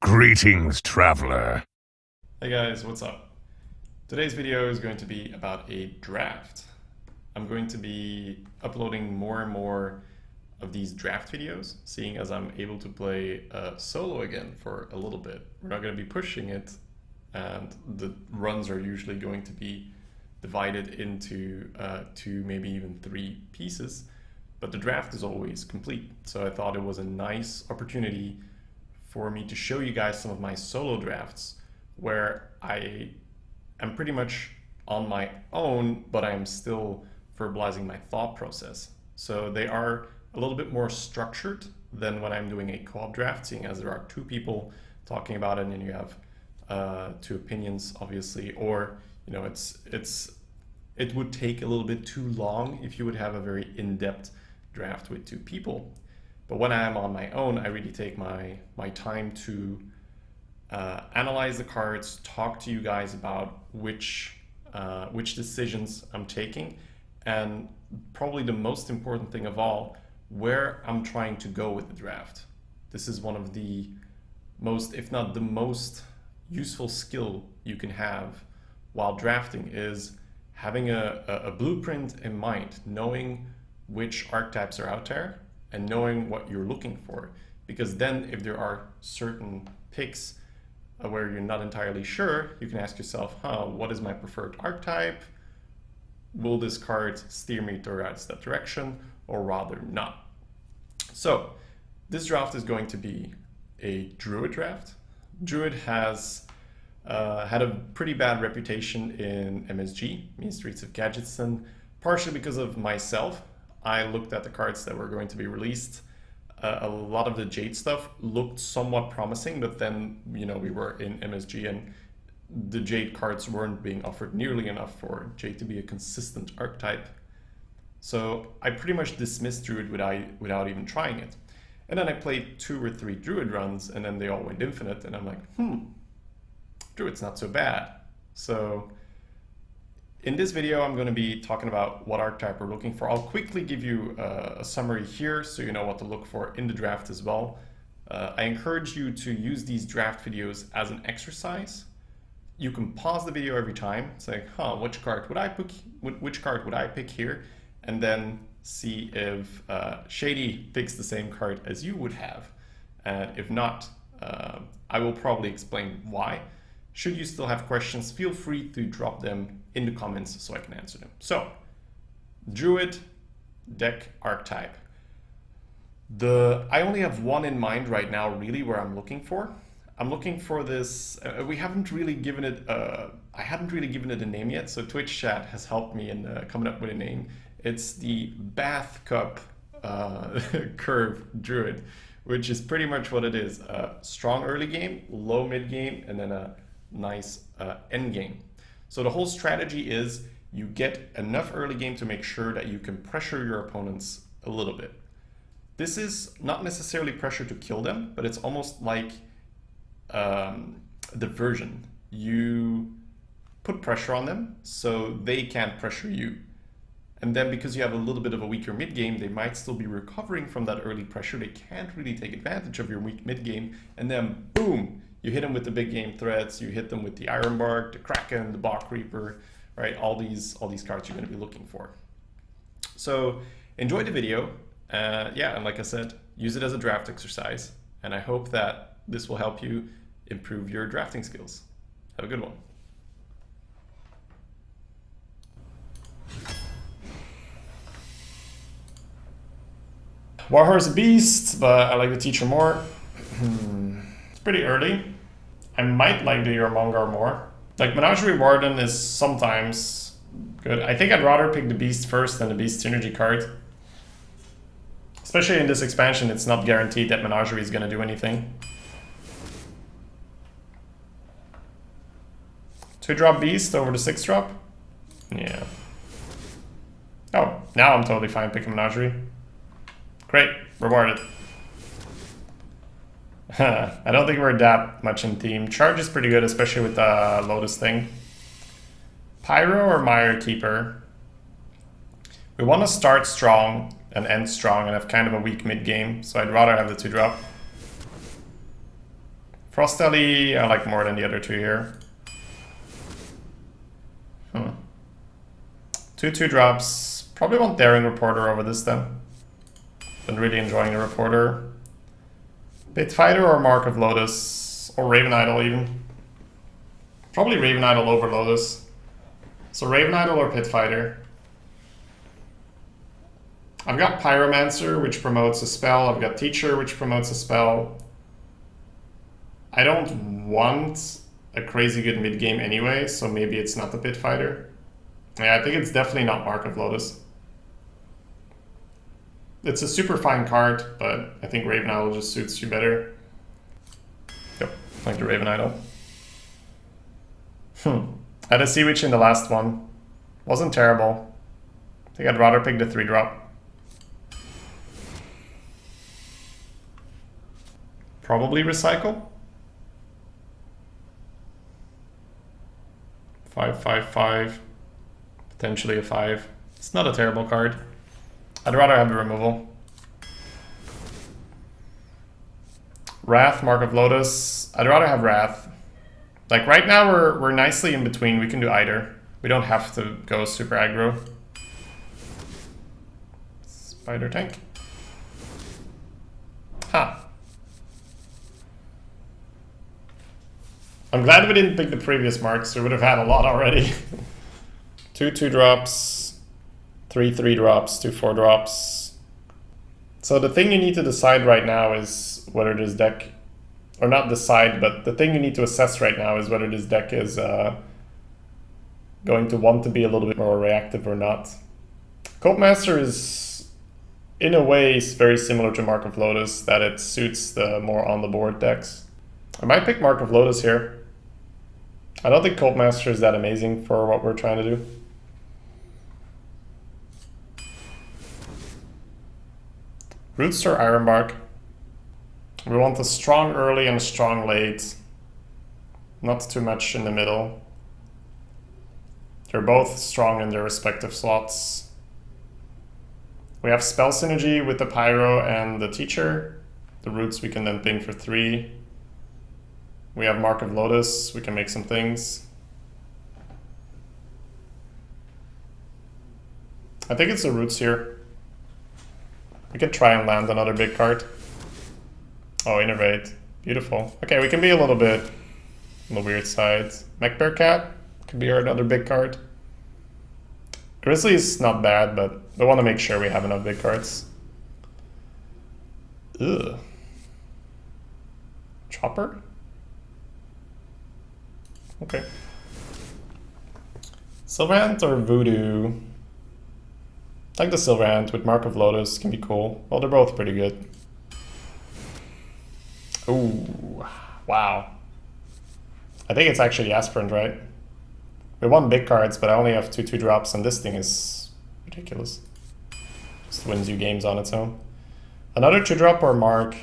Greetings, traveler. Hey guys, what's up? Today's video is going to be about a draft. I'm going to be uploading more and more of these draft videos, seeing as I'm able to play solo again for a little bit. We're not going to be pushing it, and the runs are usually going to be divided into two, maybe even three pieces, but the draft is always complete. So I thought it was a nice opportunity for me to show you guys some of my solo drafts where I am pretty much on my own, but I am still verbalizing my thought process. So they are a little bit more structured than when I'm doing a co-op draft, seeing as there are two people talking about it and you have two opinions, obviously, or you know, it would take a little bit too long if you would have a very in-depth draft with two people. But when I am on my own, I really take my time to analyze the cards, talk to you guys about which decisions I'm taking, and probably the most important thing of all, where I'm trying to go with the draft. This is one of the most, if not the most useful skill you can have while drafting, is having a blueprint in mind, knowing which archetypes are out there and knowing what you're looking for. Because then if there are certain picks where you're not entirely sure, you can ask yourself, what is my preferred archetype? Will this card steer me towards that direction, or rather not? So this draft is going to be a Druid draft. Druid has had a pretty bad reputation in MSG, Mean Streets of Gadgetzan, partially because of myself. I looked at the cards that were going to be released. A lot of the Jade stuff looked somewhat promising, but then, you know, we were in MSG and the Jade cards weren't being offered nearly enough for Jade to be a consistent archetype. So I pretty much dismissed Druid without even trying it. And then I played 2 or 3 Druid runs, and then they all went infinite, and I'm like, Druid's not so bad. So in this video, I'm going to be talking about what archetype we're looking for. I'll quickly give you a summary here so you know what to look for in the draft as well. I encourage you to use these draft videos as an exercise. You can pause the video every time, say, which card would I pick? Which card would I pick here? And then see if Shady picks the same card as you would have. And if not, I will probably explain why. Should you still have questions, feel free to drop them in the comments so I can answer them. So, Druid deck archetype. I only have one in mind right now, really, where I'm looking for. I'm looking for this. We haven't really given it. I haven't really given it a name yet. So Twitch chat has helped me in coming up with a name. It's the Bath Cup curve Druid, which is pretty much what it is: strong early game, low mid game, and then a nice end game. So the whole strategy is you get enough early game to make sure that you can pressure your opponents a little bit. This is not necessarily pressure to kill them, but it's almost like diversion. You put pressure on them so they can't pressure you. And then because you have a little bit of a weaker mid game, they might still be recovering from that early pressure. They can't really take advantage of your weak mid game. And then boom, you hit them with the big game threats, you hit them with the Ironbark, the Kraken, the Bog Reaper, right? All these cards you're going to be looking for. So enjoy the video. Yeah, and like I said, use it as a draft exercise. And I hope that this will help you improve your drafting skills. Have a good one. Warhorse Beast, but I like the Teacher more. It's pretty early. I might like the Jormungandr more. Like, Menagerie Warden is sometimes good. I think I'd rather pick the Beast first than the Beast Synergy card. Especially in this expansion, it's not guaranteed that Menagerie is going to do anything. 2-drop Beast over the 6-drop? Yeah. Oh, now I'm totally fine picking Menagerie. Great, rewarded. I don't think we're that much in theme. Charge is pretty good, especially with the Lotus thing. Pyro or Mire Keeper? We want to start strong and end strong and have kind of a weak mid game, so I'd rather have the 2-drop. Frostelli I like more than the other two here. 2/2 drops. Probably want Daring Reporter over this then. Been really enjoying the Reporter. Pit Fighter or Mark of Lotus. Or Raven Idol even. Probably Raven Idol over Lotus. So Raven Idol or Pit Fighter. I've got Pyromancer, which promotes a spell. I've got Teacher, which promotes a spell. I don't want a crazy good mid game anyway, so maybe it's not the Pit Fighter. Yeah, I think it's definitely not Mark of Lotus. It's a super fine card, but I think Raven Idol just suits you better. Yep, like the Raven Idol. I had a Sea Witch in the last one. Wasn't terrible. I think I'd rather pick the 3-drop. Probably Recycle. 5/5/5. Potentially a 5. It's not a terrible card. I'd rather have the removal. Wrath, Mark of Lotus. I'd rather have Wrath. Like right now we're nicely in between. We can do either. We don't have to go super aggro. Spider Tank. Ha. I'm glad we didn't pick the previous marks. We would have had a lot already. 2/2 drops, 3/3 drops, 2/4 drops. So the thing you need to decide right now is whether this deck, or not decide, but the thing you need to assess right now is whether this deck is going to want to be a little bit more reactive or not. Copemaster is, in a way, very similar to Mark of Lotus, that it suits the more on the board decks. I might pick Mark of Lotus here. I don't think Copemaster is that amazing for what we're trying to do. Roots or Ironbark. We want a strong early and a strong late. Not too much in the middle. They're both strong in their respective slots. We have spell synergy with the Pyro and the Teacher. The Roots we can then ping for 3. We have Mark of Lotus, we can make some things. I think it's the Roots here. We could try and land another big card. Oh, Innervate. Beautiful. Okay, we can be a little bit on the weird side. Mechbear Cat could be another big card. Grizzly is not bad, but we want to make sure we have enough big cards. Ugh. Chopper? Okay. Silverhand or Voodoo? I like the Silverhand with Mark of Lotus, can be cool. Well, they're both pretty good. Ooh, wow. I think it's actually Aspirant, right? We want big cards, but I only have 2/2 drops, and this thing is ridiculous. Just wins you games on its own. Another 2-drop or Mark.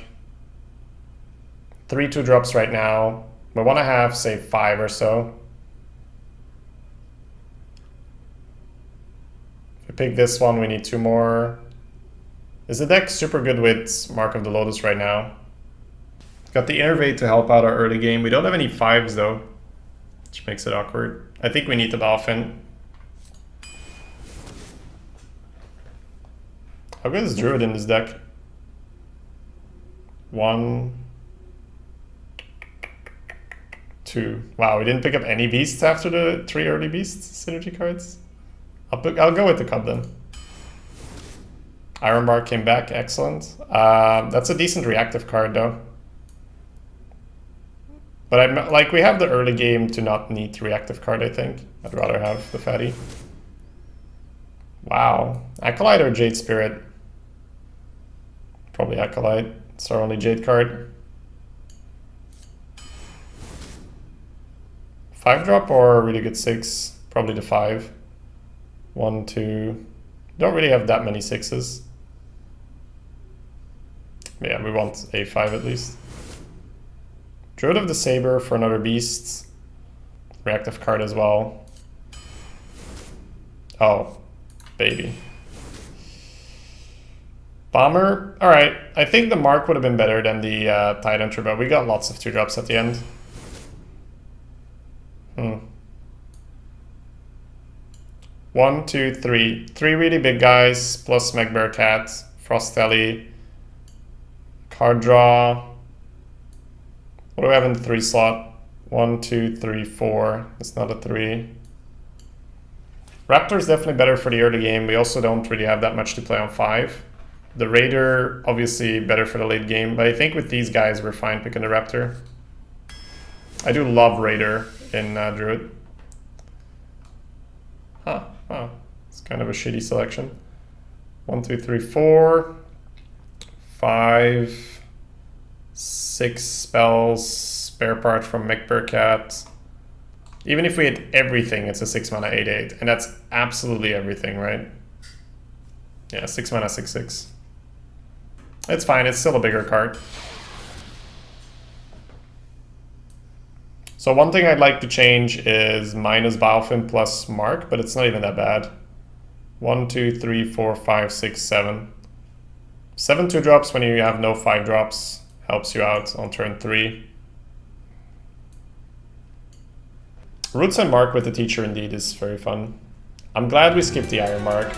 3 2-drops right now. We want to have, say, 5 or so. If we pick this one, we need 2 more. Is the deck super good with Mark of the Lotus right now? Got the Innervate to help out our early game. We don't have any 5s though, which makes it awkward. I think we need the Dolphin. How good is Druid in this deck? 1, 2. Wow, we didn't pick up any beasts after the 3 early beasts synergy cards. I'll go with the Cub then. Ironbark came back, excellent. That's a decent reactive card though. But I'm like, we have the early game to not need the reactive card, I think. I'd rather have the fatty. Wow. Acolyte or Jade Spirit? Probably Acolyte. It's our only Jade card. 5-drop or really good 6? Probably the 5. 1, 2. Don't really have that many 6s. Yeah, we want a 5 at least. Druid of the Saber for another beast. Reactive card as well. Oh, baby. Bomber. All right. I think the Mark would have been better than the Titan Turbo. We got lots of 2-drops at the end. 1, 2, 3. 3 really big guys, plus Mech Bearcat, Frostelli, card draw. What do we have in the 3 slot? 1, 2, 3, 4. It's not a 3. Raptor's definitely better for the early game. We also don't really have that much to play on 5. The Raider, obviously better for the late game, but I think with these guys we're fine picking the Raptor. I do love Raider in Druid. Huh. Oh, it's kind of a shitty selection. 1, 2, 3, 4, 5, 6 spells, spare part from Mech Bearcat. Even if we hit everything, it's a 6 mana 8/8, and that's absolutely everything, right? Yeah, 6 mana 6/6. It's fine. It's still a bigger card. So one thing I'd like to change is minus Biofilm plus Mark, but it's not even that bad. 1, 2, 3, 4, 5, 6, 7. 7 2-drops when you have no 5-drops helps you out on turn 3. Roots and Mark with the teacher indeed is very fun. I'm glad we skipped the Iron Mark.